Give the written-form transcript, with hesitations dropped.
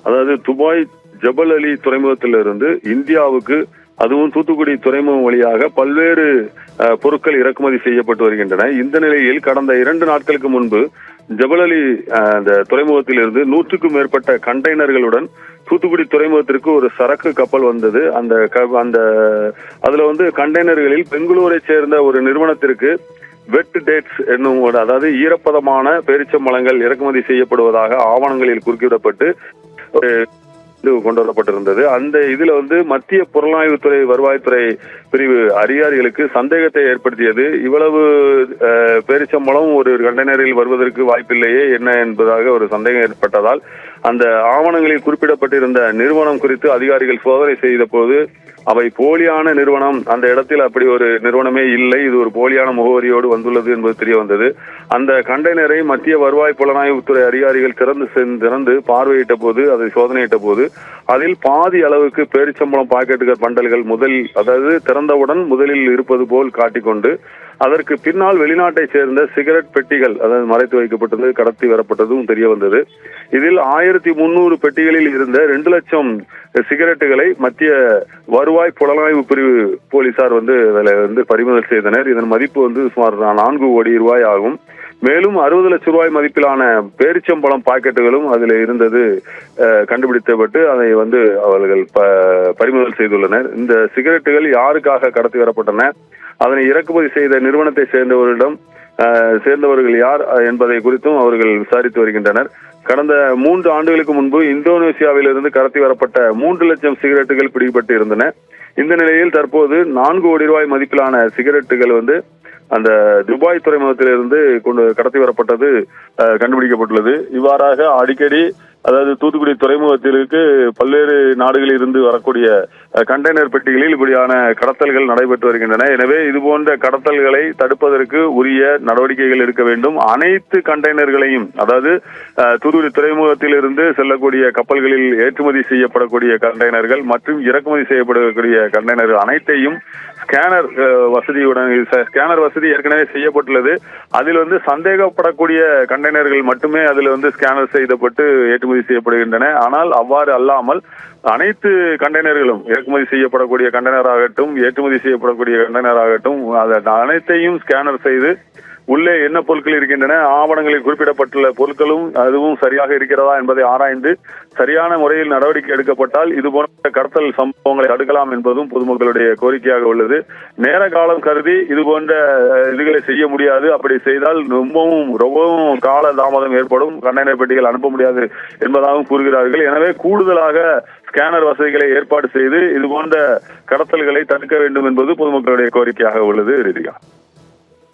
அதாவது துபாய் ஜபல் அலி துறைமுகத்திலிருந்து இந்தியாவுக்கு, அதுவும் தூத்துக்குடி துறைமுகம் வழியாக பல்வேறு பொருட்கள் இறக்குமதி செய்யப்பட்டு வருகின்றன. இந்த நிலையில் கடந்த 2 நாட்களுக்கு முன்பு ஜபல் அலி அந்த துறைமுகத்திலிருந்து 100க்கும் மேற்பட்ட கண்டெய்னர்களுடன் தூத்துக்குடி துறைமுகத்திற்கு ஒரு சரக்கு கப்பல் வந்தது. அதுல கண்டெய்னர்களில் பெங்களூரை சேர்ந்த ஒரு நிறுவனத்திற்கு வெட் டேட்ஸ் என்னும், அதாவது ஈரப்பதமான பேரிச்சம்பழங்கள் இறக்குமதி செய்யப்படுவதாக ஆவணங்களில் குறுக்கிடப்பட்டு கொண்டு வரப்பட்டிருந்தது. அந்த இதுல மத்திய புலனாய்வுத்துறை வருவாய்த்துறை பிரிவு அதிகாரிகளுக்கு சந்தேகத்தை ஏற்படுத்தியது. இவ்வளவு பேரிச்சம்பழம் ஒரு கண்டெய்னரில் வருவதற்கு வாய்ப்பில்லையே என்ன என்பதாக ஒரு சந்தேகம் ஏற்பட்டதால் அந்த ஆவணங்களில் குறிப்பிடப்பட்டிருந்த நிறுவனம் குறித்து அதிகாரிகள் சோதனை செய்த போது அவை போலியான நிறுவனம், அந்த இடத்தில் அப்படி ஒரு நிறுவனமே இல்லை, இது ஒரு போலியான முகவரியோடு வந்துள்ளது என்பது தெரிய வந்தது. அந்த கண்டெய்னரை மத்திய வருவாய் புலனாய்வுத்துறை அதிகாரிகள் திறந்து பார்வையிட்ட போது, அதை சோதனையிட்ட போது அதில் பாதி அளவுக்கு பேரிச்சம்பளம் பாக்கெட்டுகள் பண்டல்கள் அதாவது திறந்தவுடன் முதலில் இருப்பது போல் காட்டிக்கொண்டு அதற்கு பின்னால் வெளிநாட்டை சேர்ந்த சிகரெட் பெட்டிகள், அதாவது மறைத்து வைக்கப்பட்டது, கடத்தி வரப்பட்டதும் தெரிய வந்தது. இதில் 1300 பெட்டிகளில் இருந்த 2 லட்சம் சிகரெட்டுகளை மத்திய வருவாய் புலனாய்வு பிரிவு போலீசார் பறிமுதல் செய்தனர். இதன் மதிப்பு சுமார் 4 கோடி ரூபாய் ஆகும். மேலும் 60 லட்சம் ரூபாய் மதிப்பிலான பேரிச்சம்பழம் பாக்கெட்டுகளும் அதில் இருந்தது கண்டுபிடிக்கப்பட்டு அதை அவர்கள் பறிமுதல் செய்துள்ளனர். இந்த சிகரெட்டுகள் யாருக்காக கடத்தி வரப்பட்டன, அதனை இறக்குமதி செய்த நிறுவனத்தை சேர்ந்தவர்கள் யார் என்பதை குறித்தும் அவர்கள் விசாரித்து வருகின்றனர். கடந்த 3 ஆண்டுகளுக்கு முன்பு இந்தோனேசியாவிலிருந்து கடத்தி வரப்பட்ட 3 லட்சம் சிகரெட்டுகள் பிடிபட்டு இருந்தன. இந்த நிலையில் தற்போது 4 கோடி ரூபாய் மதிப்பிலான சிகரெட்டுகள் அந்த துபாய் துறைமுகத்திலிருந்து கடத்தி வரப்பட்டது கண்டுபிடிக்கப்பட்டுள்ளது. இவ்வாறாக அடிக்கடி, அதாவது தூத்துக்குடி துறைமுகத்திற்கு பல்வேறு நாடுகளில் இருந்து வரக்கூடிய கண்டெய்னர் பெட்டிகளில் இப்படியான கடத்தல்கள் நடைபெற்று வருகின்றன. எனவே இதுபோன்ற கடத்தல்களை தடுப்பதற்கு உரிய நடவடிக்கைகள் எடுக்க வேண்டும். அனைத்து கண்டெய்னர்களையும், அதாவது தூத்துக்குடி துறைமுகத்தில் இருந்து செல்லக்கூடிய கப்பல்களில் ஏற்றுமதி செய்யப்படக்கூடிய கண்டெய்னர்கள் மற்றும் இறக்குமதி செய்யப்படக்கூடிய கண்டெய்னர்கள் அனைத்தையும் ஸ்கேனர் வசதி ஏற்கனவே செய்யப்பட்டுள்ளது. அதில் சந்தேகப்படக்கூடிய கண்டெய்னர்கள் மட்டுமே அதில் ஸ்கேனர் செய்யப்பட்டு ஏற்றுமதி செய்யப்படுகின்றன. ஆனால் அவ்வாறு அல்லாமல் அனைத்து கண்டெய்னர்களும், இறக்குமதி செய்யப்படக்கூடிய கண்டெய்னர் ஆகட்டும், ஏற்றுமதி செய்யப்படக்கூடிய கண்டெய்னர் ஆகட்டும், அனைத்தையும் ஸ்கேனர் செய்து உள்ளே என்ன பொருட்கள் இருக்கின்றன, ஆவணங்களில் குறிப்பிடப்பட்டுள்ள பொருட்களும் அதுவும் சரியாக இருக்கிறதா என்பதை ஆராய்ந்து சரியான முறையில் நடவடிக்கை எடுக்கப்பட்டால் இதுபோன்ற கடத்தல் சம்பவங்களை தடுக்கலாம் என்பதும் பொதுமக்களுடைய கோரிக்கையாக உள்ளது. நேர காலம் கருதி இதுபோன்ற இதுகளை செய்ய முடியாது. அப்படி செய்தால் ரொம்பவும் கால தாமதம் ஏற்படும், கண்டெய்னர் பெட்டிகள் அனுப்ப முடியாது என்பதாகவும் கூறுகிறார்கள். எனவே கூடுதலாக ஸ்கேனர் வசதிகளை ஏற்பாடு செய்து இதுபோன்ற கடத்தல்களை தடுக்க வேண்டும் என்பது பொதுமக்களுடைய கோரிக்கையாக உள்ளது. ரீதிகா.